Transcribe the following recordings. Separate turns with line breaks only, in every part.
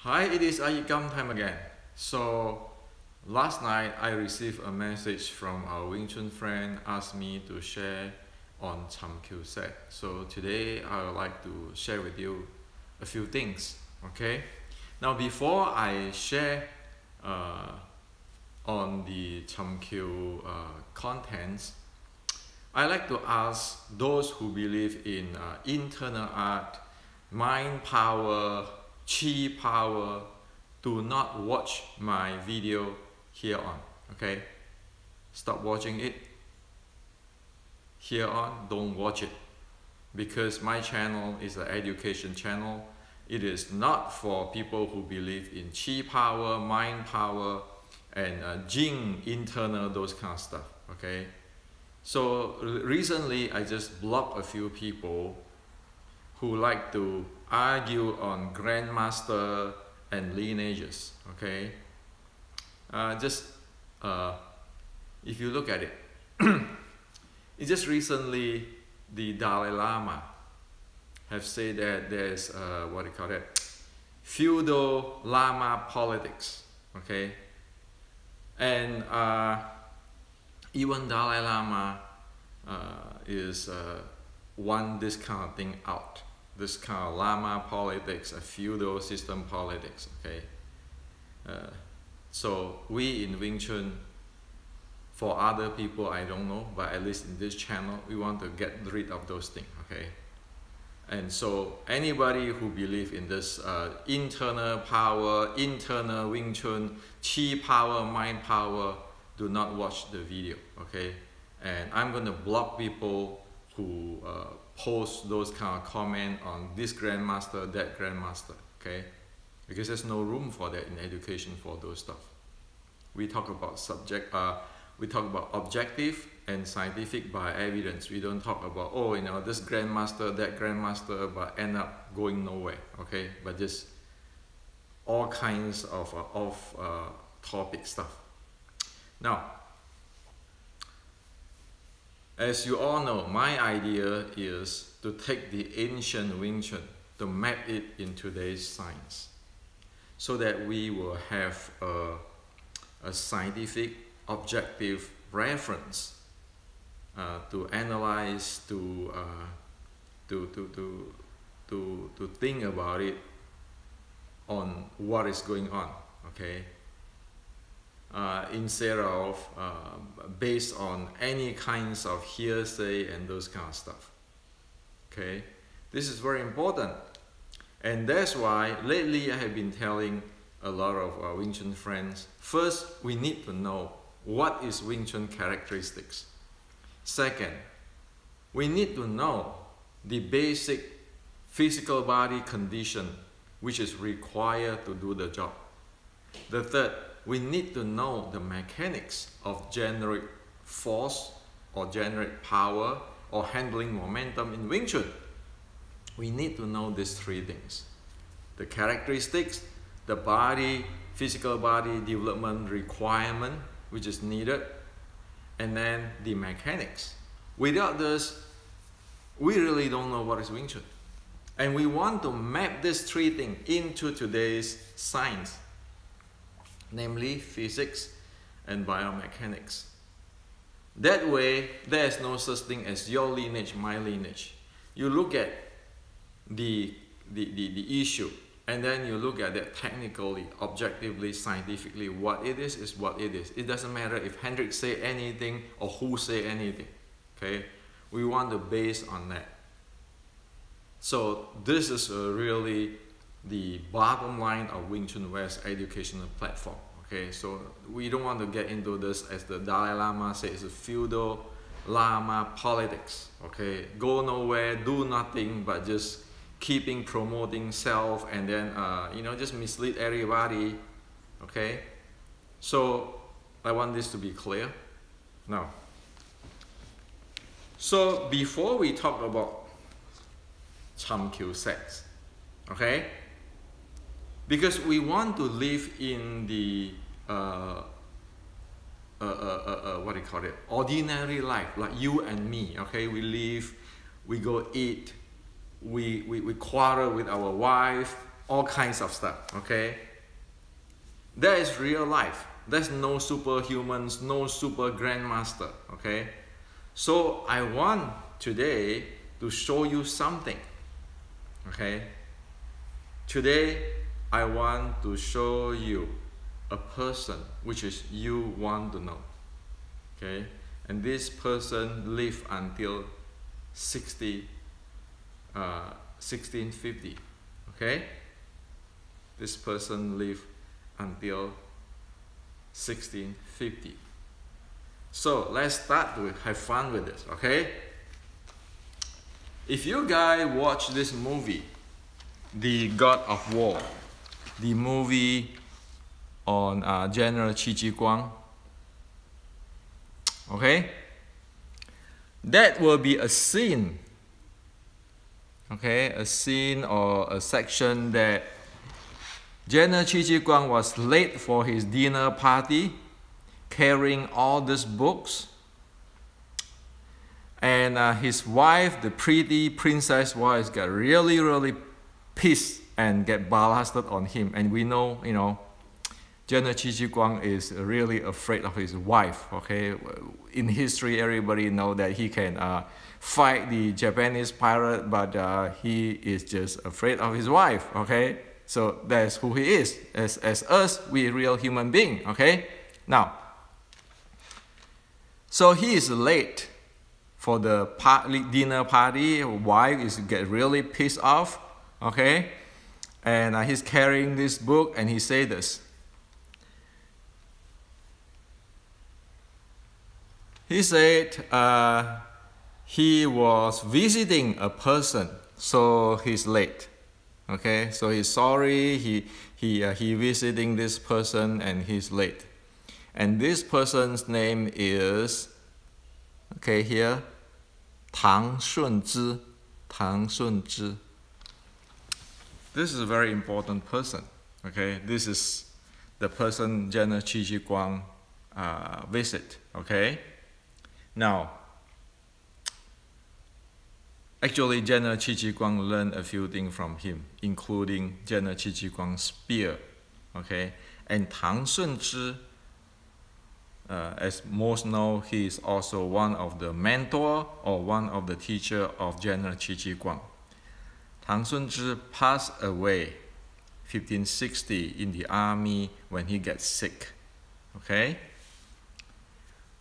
Hi, it is iYikKam time again. So last night I received a message from our Wing Chun friend asked me to share on Chum Kiu set. So today I would like to share with you a few things. Okay. Now before I share on the Chum Kiu contents, I like to ask those who believe in internal art, mind power, chi power, do not watch my video here on. Okay, stop watching it here on. Don't watch it, because my channel is an education channel. It is not for people who believe in chi power, mind power, and jing, internal, those kind of stuff. Okay, so recently I just blocked a few people who like to argue on grandmaster and lineages. Okay, if you look at it, it's just recently the Dalai Lama have said that there's what do you call it, feudal Lama politics. Okay, and even Dalai Lama is want this kind of thing out. This kind of Lama politics, a feudal system politics. Okay, so we in Wing Chun, for other people I don't know, but at least in this channel we want to get rid of those things. Okay, and so anybody who believe in this internal power, internal Wing Chun, chi power, mind power, do not watch the video. Okay, and I'm gonna block people who post those kind of comment on this grandmaster, that grandmaster. Okay, because there's no room for that in education for those stuff. We talk about we talk about objective and scientific by evidence. We don't talk about, oh, you know, this grandmaster, that grandmaster, but end up going nowhere. Okay, but just all kinds of topic stuff. Now, as you all know, my idea is to take the ancient Wing Chun, to map it in today's science, so that we will have a scientific, objective reference to analyze, to think about it on what is going on. Okay. Instead of based on any kinds of hearsay and those kind of stuff. Okay, this is very important, and that's why lately I have been telling a lot of Wing Chun friends, first we need to know what is Wing Chun characteristics. Second, we need to know the basic physical body condition which is required to do the job. The third, we need to know the mechanics of generate force or generate power or handling momentum in Wing Chun. We need to know these three things: the characteristics, the body, physical body development requirement which is needed, and then the mechanics. Without this, we really don't know what is Wing Chun. And we want to map these three things into today's science, namely physics and biomechanics. That way, there is no such thing as your lineage, my lineage. You look at the issue, and then you look at it technically, objectively, scientifically. What it is what it is. It doesn't matter if Hendrik say anything or who say anything. Okay, we want to base on that. So this is really the bottom line of WCWest educational platform. Okay, so we don't want to get into this, as the Dalai Lama says, it's a feudal Lama politics. Okay, go nowhere, do nothing, but just keeping promoting self, and then you know, just mislead everybody. Okay, so I want this to be clear now. So before we talk about Chum Kiu sets, okay, because we want to live in the what do you call it, ordinary life, like you and me. Okay, we live, we go eat, we quarrel with our wife, all kinds of stuff, okay? That is real life. There's no superhumans, no super grandmaster, okay? So I want today to show you something, okay? Today I want to show you a person which is you want to know, okay? And this person lived until 1650, okay? This person lived until 1650. So let's start to have fun with this, okay? If you guys watch this movie, The God of War, the movie on General Qi Guang, okay? That will be a scene, okay? A scene or a section that General Qi Guang was late for his dinner party, carrying all these books, and his wife, the pretty princess wife, got really pissed and get blasted on him. And we know, you know, General Qi Guang is really afraid of his wife, okay? In history, everybody know that he can fight the Japanese pirate, but he is just afraid of his wife, okay? So that's who he is. As us, we real human being, okay? Now, so he is late for the dinner party. Wife is get really pissed off, okay? And he's carrying this book, and he say this. He said he was visiting a person, so he's late. Okay, so he's sorry. He visiting this person, and he's late. And this person's name is, okay, here, Tang Shun Tze. Tang Shun Tze. This is a very important person. Okay, this is the person General Qi Guang visit. Okay, now. Actually, General Qi Guang learned a few things from him, including General Qi Guang's spear. Okay, and Tang Shun Tze, as most know, he is also one of the mentor or one of the teacher of General Qi Guang. Tang Shun Tze passed away 1560 in the army when he gets sick. Okay,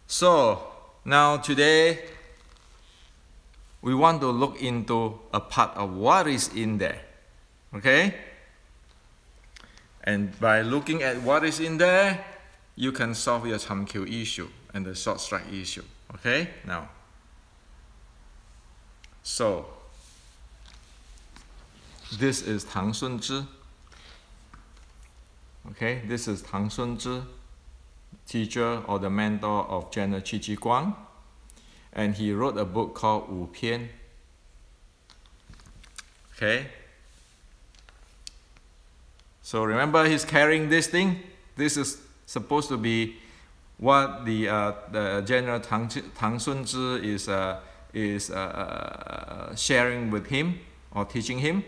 so now today we want to look into a part of what is in there, okay? And by looking at what is in there, you can solve your Chum Kiu issue and the short strike issue, okay? Now, so this is Tang Shun Tze, okay? This is Tang Shun Tze, teacher or the mentor of General Qi Guang. And he wrote a book called Wu Pian. Okay. So remember, he's carrying this thing. This is supposed to be what the General Tang Shun Tze is sharing with him or teaching him.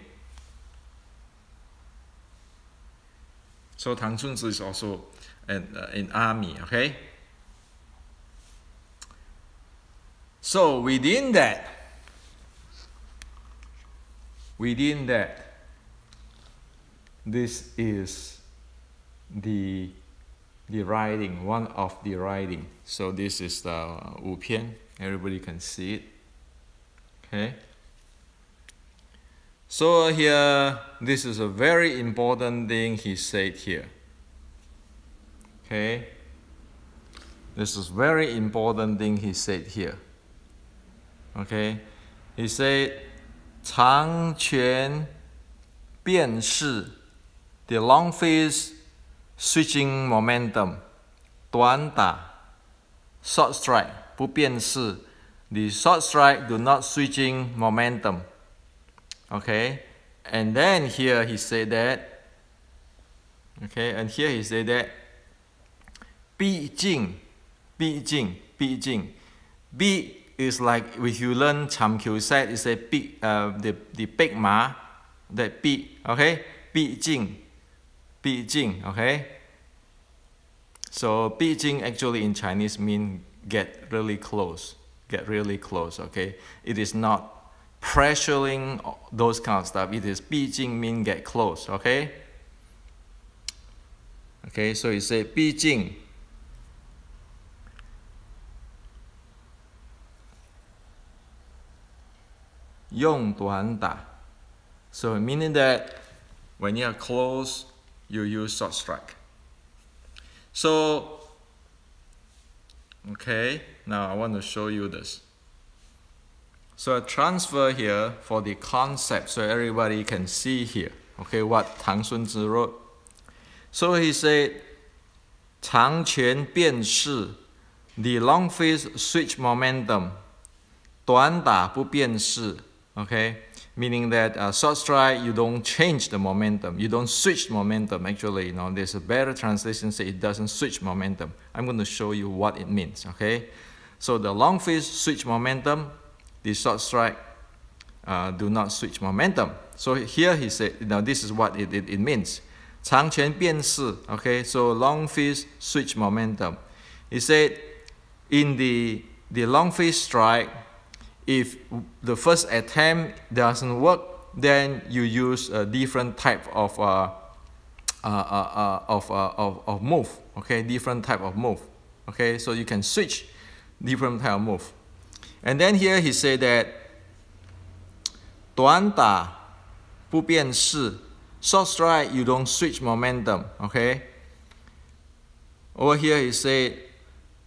So Tang Shun Tze is also in army. Okay. So within that, this is the writing, one of the writing. So this is the Wu Pian. Everybody can see it. Okay. So here, this is a very important thing he said here. Okay. This is very important thing he said here. Okay, he said, 长拳变式 the long fist switching momentum, 短打 short strike 不变式 the short strike do not switching momentum. Okay, and then here he said that, okay, and here he said that 毕竟 is like if you learn Chum Kiu set, it's a big the big ma, that big, okay, 逼近, okay? So 逼近 actually in Chinese mean get really close, okay? It is not pressuring those kind of stuff. It is 逼近 mean get close, okay? Okay, so you say 逼近 用短打. So meaning that when you are close, you use short strike. So, okay, now I want to show you this. So I transfer here for the concept so everybody can see here, okay, what Tang Shun Tze wrote. So he said, 长拳变势, the long fist switch momentum, 短打不变势, okay, meaning that short strike, you don't change the momentum, you don't switch momentum. Actually, there's a better translation say it doesn't switch momentum. I'm going to show you what it means, okay? So the long fist switch momentum, the short strike do not switch momentum. So here he said, this is what it means. 长拳变势, okay? So long fist switch momentum. He said, in the long fist strike, if the first attempt doesn't work, then you use a different type of move, okay? Different type of move, okay? So you can switch different type of move. And then here he said that 短打不变势, short strike you don't switch momentum, okay? Over here he said,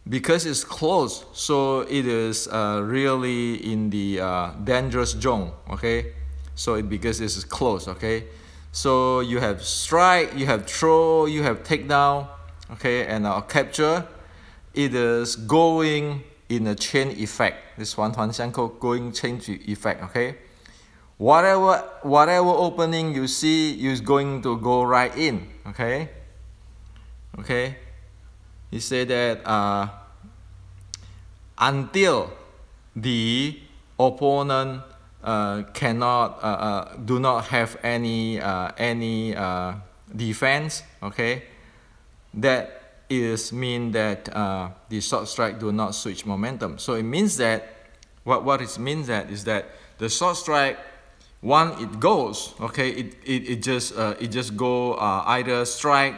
because it's close, so it is really in the dangerous zone, okay? So because it's close, okay? So you have strike, you have throw, you have takedown, okay, and capture. It is going in a chain effect. This 环环相扣 going chain effect, okay? Whatever opening you see, you're going to go right in, okay? Okay? He said that until the opponent do not have any defense, okay, that is mean that the short strike do not switch momentum. So it means that what it means that is that the short strike, once it goes, okay, it just go either strike,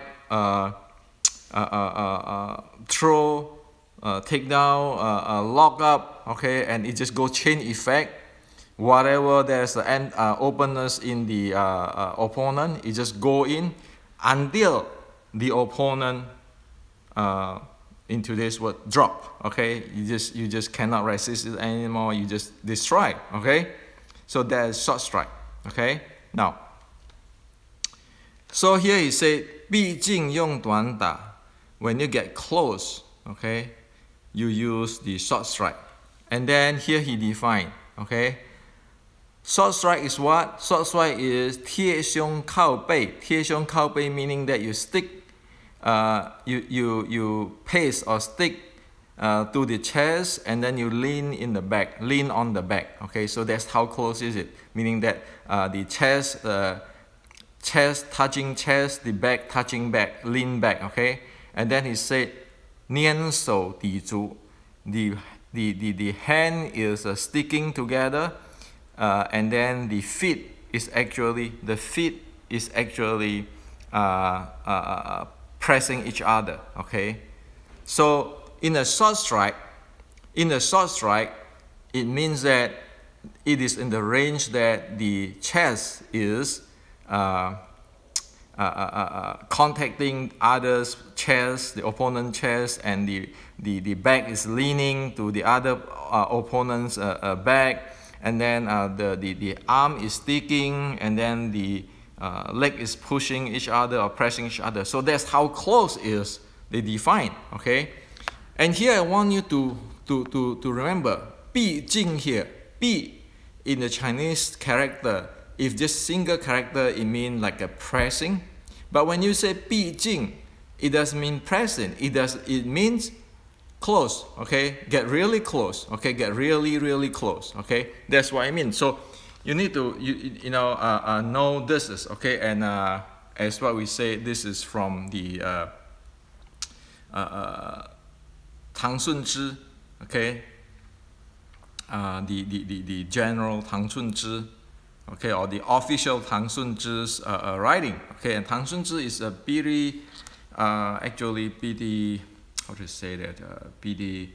throw, takedown, lock up, okay, and it just go chain effect. Whatever there's an openness in the opponent, it just go in until the opponent, in today's word, drop, okay? You just cannot resist it anymore. You just destroy, okay? So that is short strike, okay? Now, so here he said, 毕竟用短打. When you get close, okay, you use the short strike. And then here he defined, okay, short strike is what? Short strike is 贴胸靠背. 贴胸靠背 meaning that you stick, you pace or stick to the chest, and then you lean on the back, okay? So that's how close is it, meaning that the chest touching chest, the back touching back, lean back, okay? And then he said, 粘手抵足. The hand is sticking together, and then the feet is actually pressing each other, okay? So in a short strike, it means that it is in the range that the chest is contacting others' chest, the opponent's chest, and the back is leaning to the other opponent's back, and then the arm is sticking, and then the leg is pushing each other or pressing each other. So that's how close is they define, okay? And here I want you to remember 毕竟 here. 毕 in the Chinese character, if just single character, it means like a pressing. But when you say 毕竟, it doesn't mean pressing. It means close, okay? Get really close, okay? Get really, really close, okay? That's what I mean. So you need to know this is okay, and as what we say, this is from the Tang Shun Tze, okay, the general Tang Shun Tze, okay, or the official Tang Shun Tze's writing, okay, and Tang Shun Tze is a pretty, actually pretty, how to say that, pretty,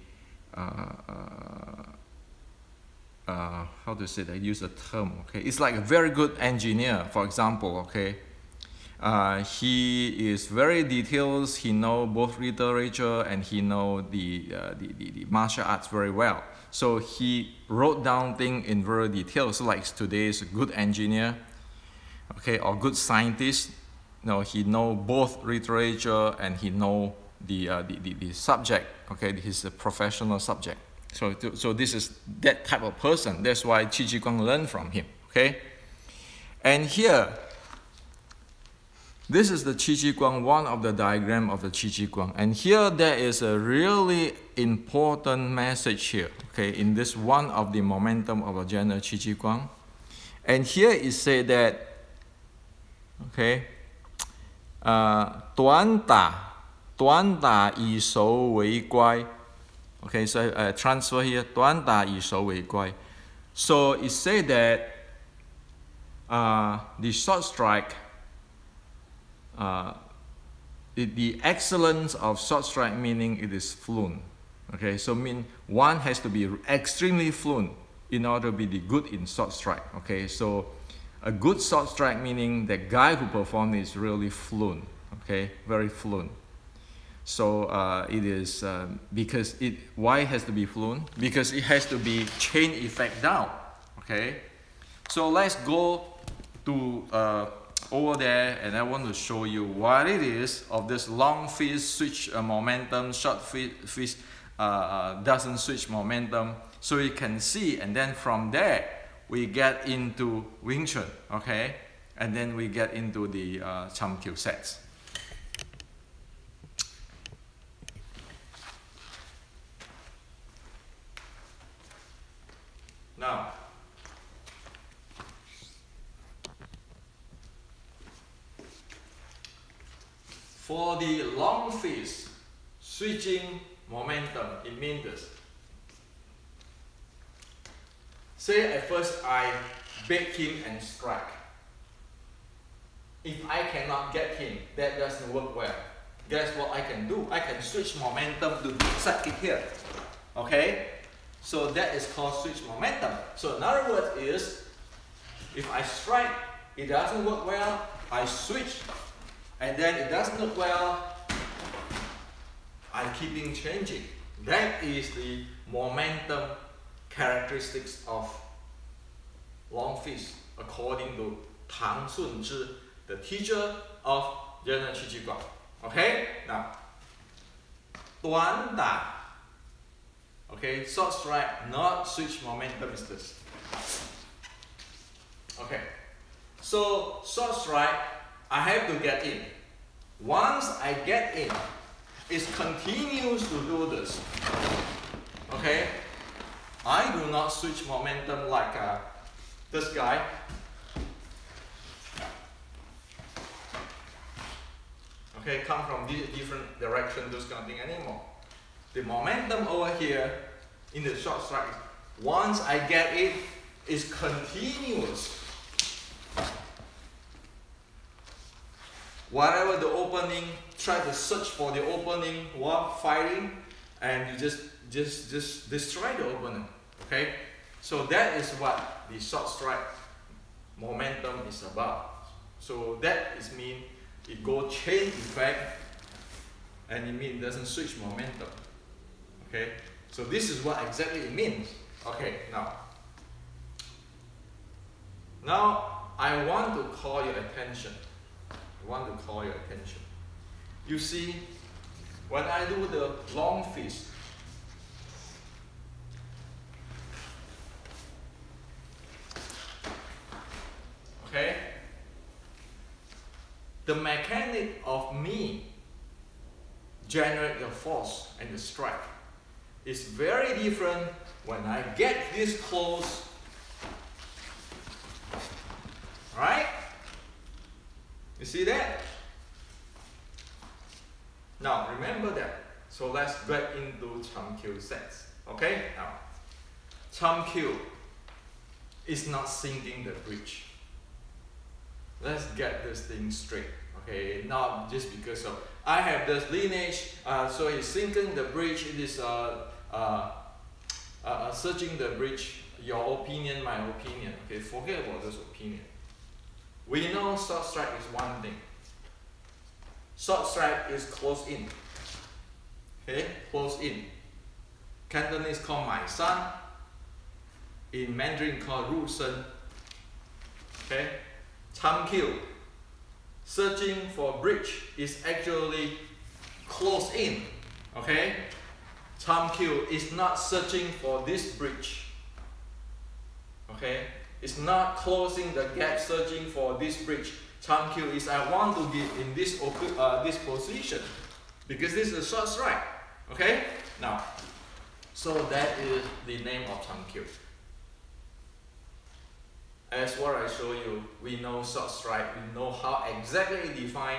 how to say that, I use a term, okay, it's like a very good engineer, for example, okay. He is very detailed, he know both literature and he know the martial arts very well. So he wrote down things in very detail. So like today is a good engineer, okay, or good scientist. He know both literature and he know the subject, okay, his professional subject. So this is that type of person. That's why Qi Ji Guang learned from him, okay. And here, this is the Qi Ji Guang, one of the diagram of the Qi Ji Guang. And here there is a really important message here, okay, in this one of the momentum of a general Qi Ji Guang. And here it said that, okay, 短打以守为乖. Okay, so transfer here, 短打以守为乖. So it said that the short strike, the excellence of short strike meaning it is fluent. Okay, so mean one has to be extremely fluent in order to be the good in short strike. Okay, so a good short strike meaning the guy who performed is really fluent. Okay, very fluent. So it is because why it has to be fluent? Because it has to be chain effect down. Okay, so let's go to over there, and I want to show you what it is of this long fist switch momentum, short fist doesn't switch momentum, so you can see, and then from there we get into Wing Chun, okay, and then we get into the Chum Kiu sets. Now, for the long fist switching momentum, it means this. Say at first I bait him and strike. If I cannot get him, that doesn't work well. Guess what I can do? I can switch momentum to set kick here. Okay? So that is called switch momentum. So in other words is, if I strike, it doesn't work well, I switch, and then it doesn't look well, I keeping changing. That is the momentum characteristics of long fist according to Tang Shun Tze, the teacher of General Qi Ji Guang. Okay? Now, 短打. Okay, short strike, not switch momentum is this. Okay, so short strike, I have to get in. Once I get in, it continues to do this. Okay, I do not switch momentum like this guy. Okay, come from different direction, those kind of thing anymore. The momentum over here in the short strike, once I get it, is continuous. Whatever the opening, try to search for the opening while fighting, and you just destroy the opening. Okay, so that is what the short strike momentum is about. So that is mean it go chain effect, and it mean it doesn't switch momentum. Okay, so this is what exactly it means. Okay, now I want to call your attention. You see, when I do the long fist, okay, the mechanic of me generate the force and the strike is very different when I get this close You see that? Now remember that. So let's get into Chum Kiu sets. Okay? Now, Chum Kiu is not sinking the bridge. Let's get this thing straight. Okay, not just because of I have this lineage, so he's sinking the bridge. It is searching the bridge. Your opinion, my opinion. Okay, forget about this opinion. We know short strike is one thing. Short strike is close in. Okay, close in. Cantonese called my son. In Mandarin called Ru Shen. Okay, Chum Kiu. Searching for bridge is actually close in. Okay, Chum Kiu is not searching for this bridge. Okay, it's not closing the gap searching for this bridge. Chum Kiu is I want to be in this position because this is a short strike. Okay, now, so that is the name of Chum Kiu. As what I show you, we know short strike, we know how exactly define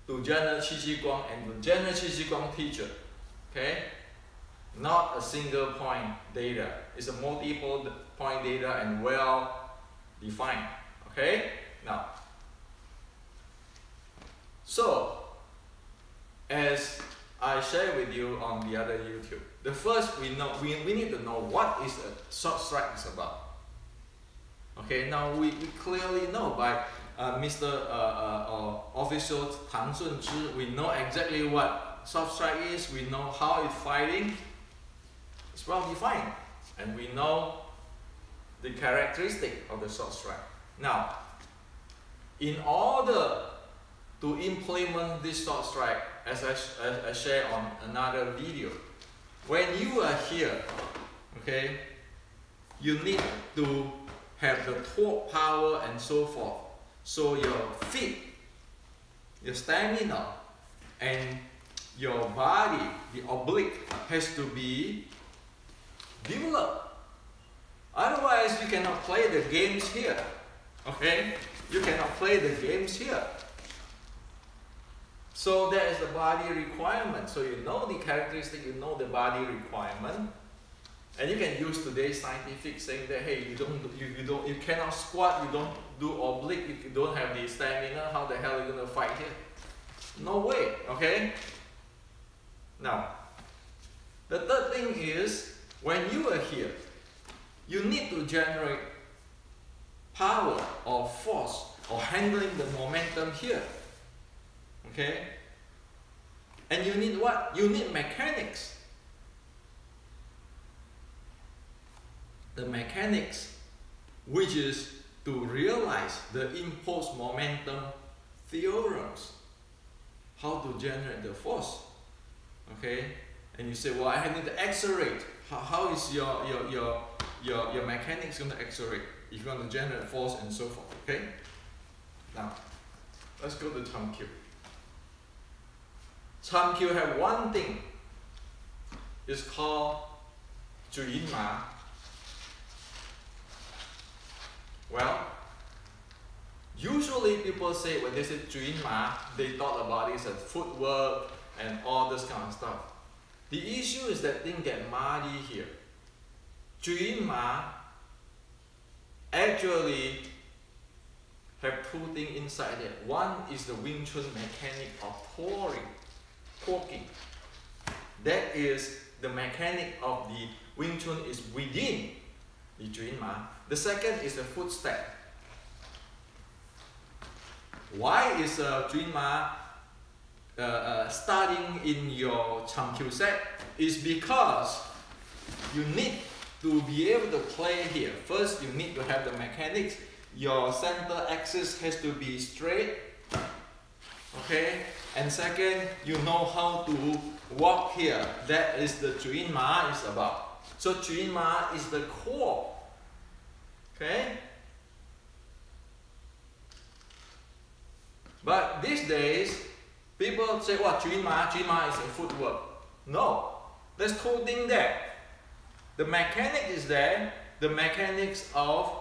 to general Qi Qi Guang and to general Qi Qi Guang teacher. Okay, not a single point data. It's a multiple point data and well defined. Okay, now, so as I share with you on the other YouTube, the first we need to know what is a short strike is about. Okay, now we clearly know by Mr. Official Tang Shun Tze, we know exactly what short strike is, we know how it's fighting, it's well defined, and we know the characteristic of the short strike. Now, in order to implement this short strike, as I share on another video, when you are here, okay, you need to have the torque, power, and so forth. So your feet, your stamina, and your body, the oblique, has to be developed. Otherwise, you cannot play the games here. Okay? You cannot play the games here. So that is the body requirement. So you know the characteristic, you know the body requirement. And you can use today's scientific saying that hey, you cannot squat, you don't do oblique, you don't have the stamina, how the hell are you gonna fight here? No way, okay? Now, the third thing is when you are here, you need to generate power or force or handling the momentum here. Okay? And you need what? You need mechanics. The mechanics, which is to realize the impulse momentum theorems, how to generate the force. Okay, and you say, well, I need to accelerate. How is your mechanics going to accelerate if you want to generate force and so forth? Okay, now let's go to Chum Kiu. Chum Kiu have one thing. It's called Juyin Ma. Well, usually people say when they say Juyin Ma, they thought about it as footwork and all this kind of stuff. The issue is that thing get muddy here. Juyin Ma actually have two things inside there. One is the Wing Chun mechanic of torquing. That is the mechanic of the Wing Chun is within the Juyin Ma. The second is the foot step. Why is Juyin Ma starting in your Chum Kiu set? Is because you need to be able to play here. First, you need to have the mechanics. Your center axis has to be straight. Okay? And second, you know how to walk here. That is the Juyin Ma is about. So Juyin Ma is the core. Okay? But these days, people say, what, Juyin Ma is a footwork. No, there's two things there. The mechanic is there, the mechanics of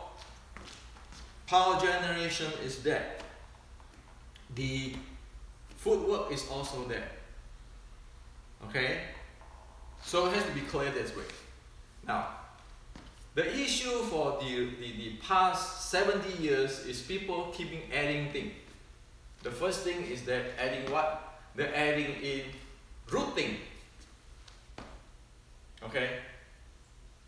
power generation is there. the footwork is also there. Okay? So it has to be clear this way. Now, the issue for the past 70 years is people keeping adding things. The first thing is that adding what? They're adding in rooting. Okay?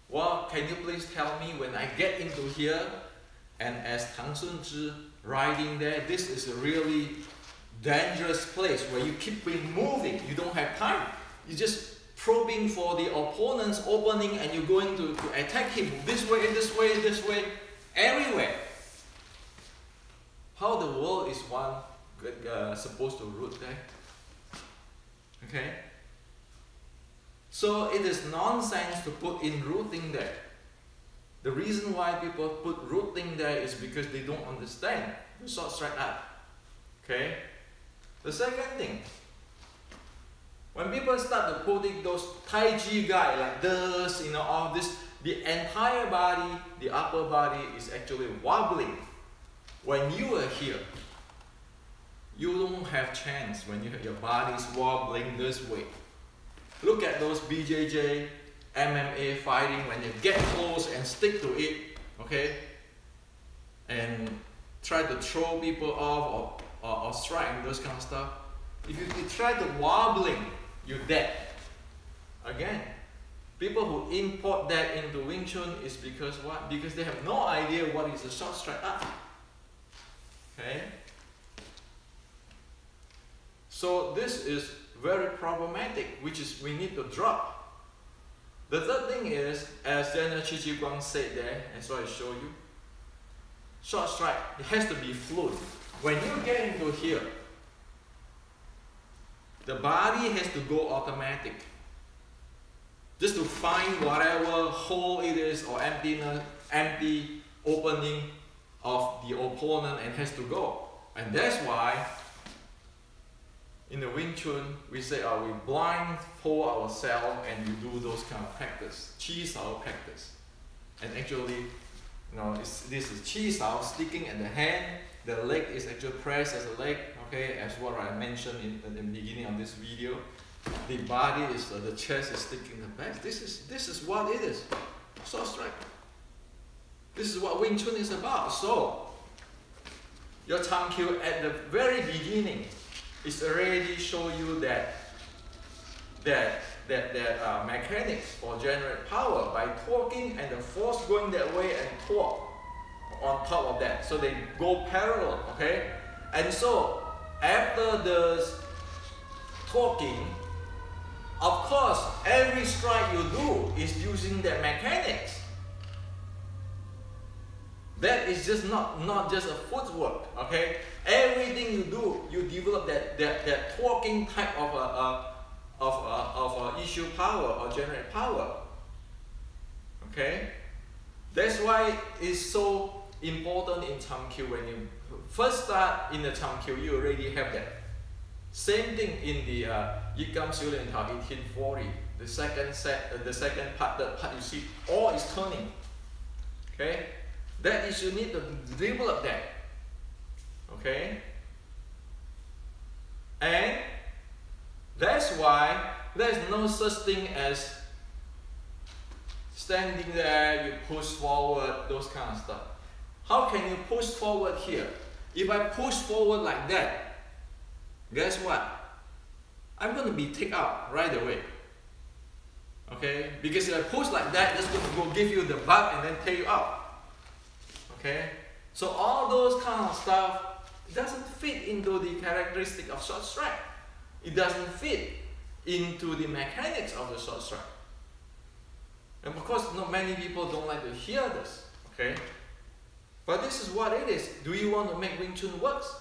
Well, can you please tell me when I get into here, and as Tang Shun Tze writing there, this is a really dangerous place where you keep moving, you don't have time. You're just probing for the opponent's opening and you're going to attack him this way, everywhere. How the world is one supposed to root there? Okay? So it is nonsense to put in rooting there. The reason why people put rooting there is because they don't understand the short strike art. Okay? The second thing, when people start to putting those Tai Chi guy like this, you know, all this, the entire body, the upper body is actually wobbling. When you are here, you don't have chance when your body is wobbling this way. Look at those BJJ, MMA fighting when you get close and stick to it, okay? And try to throw people off or strike and those kind of stuff. If you try to wobbling, you're dead. Again, people who import that into Wing Chun is because what? Because they have no idea what is a short strike art. Okay? So this is very problematic, which is we need to drop. The third thing is, as General Chi Chi Guang said there, and so I show you, short strike, it has to be fluid. When you get into here, the body has to go automatic. Just to find whatever hole it is or empty opening of the opponent and has to go. And that's why in the Wing Chun, we say we blindfold ourselves and we do those kind of practice, Chi Sao practice. And actually, you know, this is Chi Sao, sticking at the hand, the leg is actually pressed as a leg, okay, as what I mentioned in the beginning of this video. The body is, the chest is sticking the back. This is what it is, short strike. This is what Wing Chun is about. So, your Chum Kiu at the very beginning, it's already show you that mechanics for generate power by torquing and the force going that way and torque on top of that. So they go parallel, okay? And so after the torquing, of course, every strike you do is using that mechanics. That is just not just a footwork, okay? Everything you do, you develop that torquing type of issue power or generate power. Okay? That's why it's so important in Chum Kiu. When you first start in the Chum Kiu, you already have that. Same thing in the iYikKam Siu-Lian Tao 1840. The second set, the second part, the part you see, all is turning. Okay? That is, you need to develop that. Okay? And that's why there's no such thing as standing there, you push forward, those kind of stuff. How can you push forward here? If I push forward like that, guess what? I'm going to be taken out right away. Okay? Because if I push like that, that's going to go give you the butt and then take you out. Okay? So all those kind of stuff, it doesn't fit into the characteristic of short strike. It doesn't fit into the mechanics of the short strike. And of course, not many people don't like to hear this. Okay? But this is what it is. Do you want to make Wing Chun works?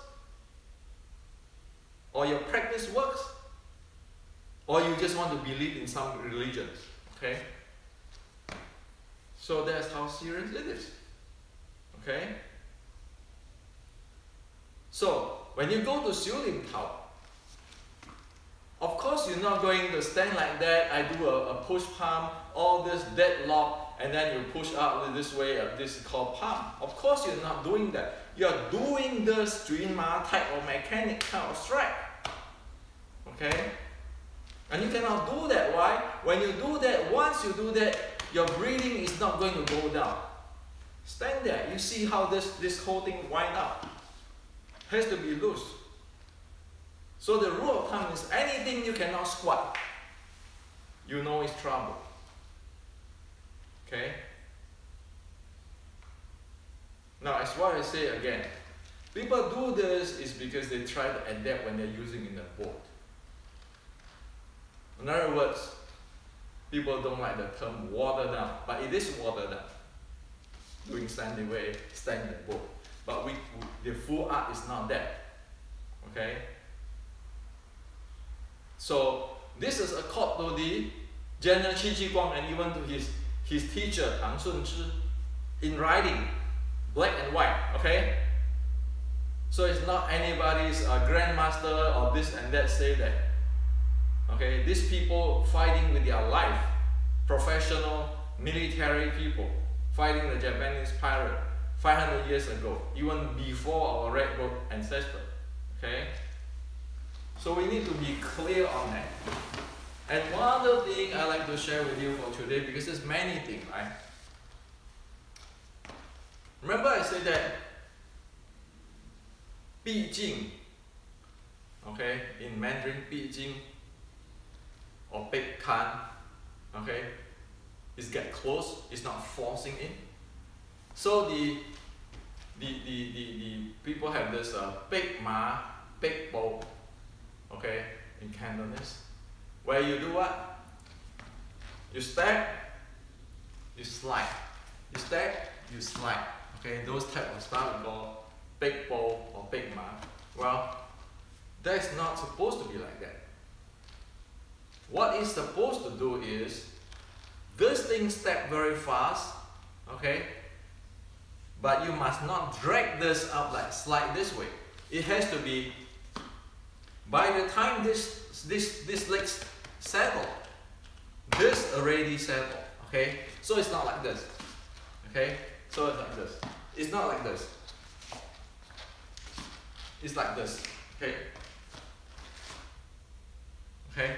Or your practice works? Or you just want to believe in some religions? Okay? So that's how serious it is. Okay? So, when you go to Siu-Lian Tao, of course you're not going to stand like that, I do a push palm, all this deadlock, and then you push out this way, this is called palm. Of course you're not doing that. you're doing the Junma type of mechanic kind of strike. Okay? And you cannot do that. Why? When you do that, once you do that, your breathing is not going to go down. Stand there. You see how this whole thing wind up. Has to be loose. So the rule of thumb is anything you cannot squat, you know it's trouble. Okay? Now, as what I say again, people do this is because they try to adapt when they're using in the boat. In other words, people don't like the term water down, but it is water down. Doing standing way, standing the boat. But the full art is not that. Okay? So this is according to the General Qi Ji Guang and even to his teacher Tang Shun Tze in writing, black and white. Okay? So it's not anybody's grandmaster or this and that say that. Okay? These people fighting with their life, professional military people fighting the Japanese pirate 500 years ago, even before our red boat ancestor. Okay? So we need to be clear on that. And one other thing I like to share with you for today, because there's many things, right? Remember I said that 毕竟, okay, in Mandarin, 毕竟 or 被看, okay, is get close, it's not forcing in. So the people have this 被麻, 被包, okay, in Cantonese, where you do what? You step, you slide. You step, you slide. Okay, those type of stuff we call 被包 or 被麻. Well, that's not supposed to be like that. What it's supposed to do is, this thing step very fast, okay, but you must not drag this up like slide this way. It has to be, by the time this legs settle, this already settled, okay? So it's not like this, okay? So it's like this. It's not like this. It's like this, okay? Okay?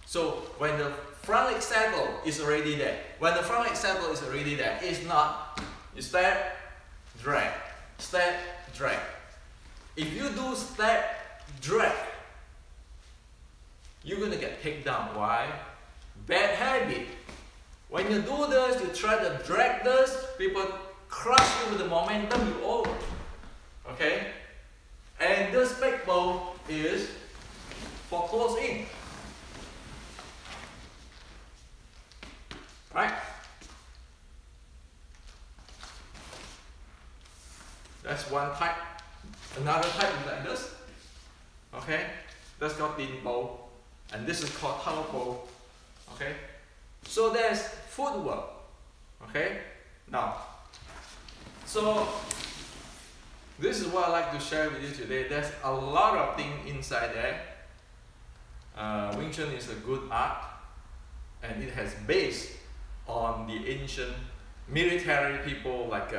So when the front leg settle is already there. When the front leg settle is already there, it's not, you step, drag, step, drag. If you do step, drag, you're going to get kicked down. Why? Bad habit. When you do this, you try to drag this, people crush you with the momentum, you over. Okay? And this back bow is for close in. Right? That's one type. Another type is like this. Okay? That's called tin bow. And this is called tao bow. Okay? So there's footwork. Okay? Now, so this is what I like to share with you today. There's a lot of things inside there. Wing Chun is a good art, and it has base on the ancient military people like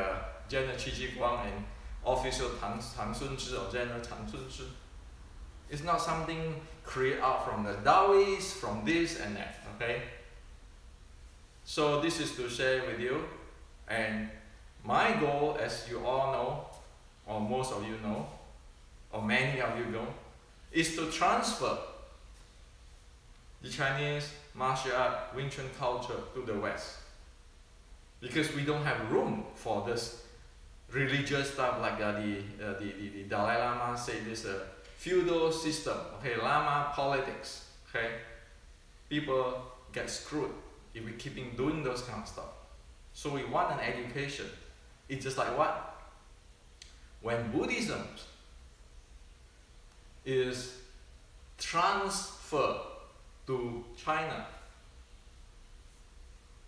General Qi Ji Guang and official Tang Shun Tze or General Tang Shun Tze. It's not something created out from the Taoists, from this and that, okay? So this is to share with you, and my goal, as you all know, or most of you know, or many of you know, is to transfer the Chinese martial art Wing Chun culture to the West. Because we don't have room for this religious stuff like the Dalai Lama say this feudal system, okay, Lama politics, okay. People get screwed if we keep doing those kind of stuff. So we want an education. It's just like what? When Buddhism is transferred to China,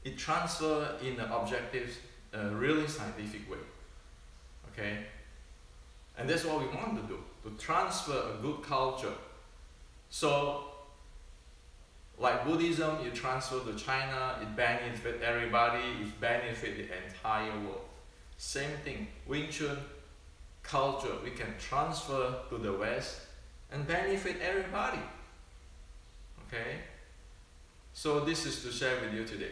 it transfers in an objective, really scientific way. Okay? And that's what we want to do, to transfer a good culture. So, like Buddhism, you transfer to China, it benefits everybody, it benefits the entire world. Same thing, Wing Chun culture we can transfer to the West and benefit everybody. Okay, so this is to share with you today.